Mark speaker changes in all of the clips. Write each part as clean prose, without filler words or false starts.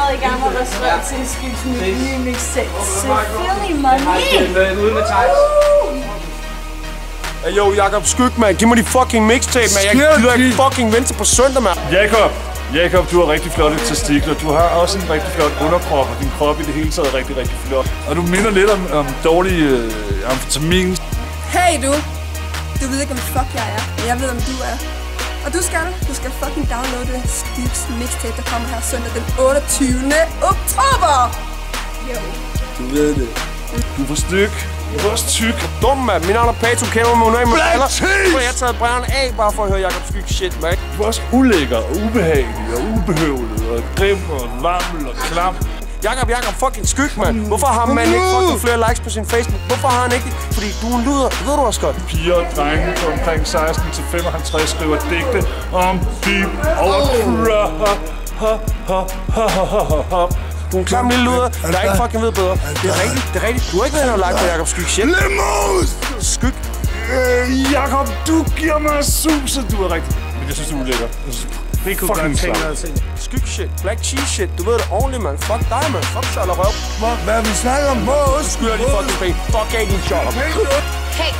Speaker 1: allerede i gang med at skrive til Skibs nye mixtape. Selvfølgelig, money!
Speaker 2: Ude med Thijs.
Speaker 3: Yo, Jakob Skyg, mand. Giv mig de fucking mixtape, mand. Jeg gider ikke fucking vente på søndag, mand.
Speaker 4: Jakob, du har rigtig flotte testikler. Du har også en rigtig flot underkrop, og din krop i det hele taget er rigtig, rigtig flot. Og du minder lidt om dårlig amfetamin.
Speaker 5: Hey du! Du ved ikke, om fuck jeg er, men jeg ved, om du er. Og du skal fucking downloade Steves mixtape, der kommer her søndag den 28. oktober! Jo.
Speaker 3: Du ved det.
Speaker 4: Du er for styk. Du er også tyk.
Speaker 3: Dum, mand. Min navn er Pato, kender mig med baller. Så jeg har taget brænerne af, bare for at høre Jakob Skyg shit, mand.
Speaker 4: Du er også ulækker og ubehagelig og ubehøvlet og grim og vammel og klam.
Speaker 3: Jakob fucking Skyg, mand. Hvorfor har man ikke fucking flere likes på sin Facebook? Hvorfor har han ikke det? Fordi du er en luder. Det ved du også godt.
Speaker 4: Piger og drenge på omkring 16 til 55 skriver digte om deep overcrop.
Speaker 3: Du er en klam lille luder, der ikke fucking ved bedre. Det er rigtigt. Du har ikke været inde og like på Jakob Skyg shit.
Speaker 4: Lemmus!
Speaker 3: Skyg.
Speaker 4: Jakob, du giver mig suset. Du er rigtig. Men jeg synes, du er ulækker.
Speaker 2: Det kunne godt tænke noget til.
Speaker 3: Skyg shit. Black cheese shit. Du ved det ordentligt, mand. Fuck dig, mand. Fuck Charles og røv.
Speaker 2: Hvad vi snakker om på os?
Speaker 3: Skylder de fucking penge. Fuck af din job.
Speaker 6: Hey,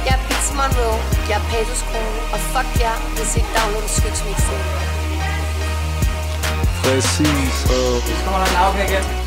Speaker 6: jeg er Bits Monroe. Jeg er Patos kone. Og fuck jer, hvis I ikke downloader Skygs mixtape.
Speaker 4: Præcis.
Speaker 2: Så kommer der en afgave igen.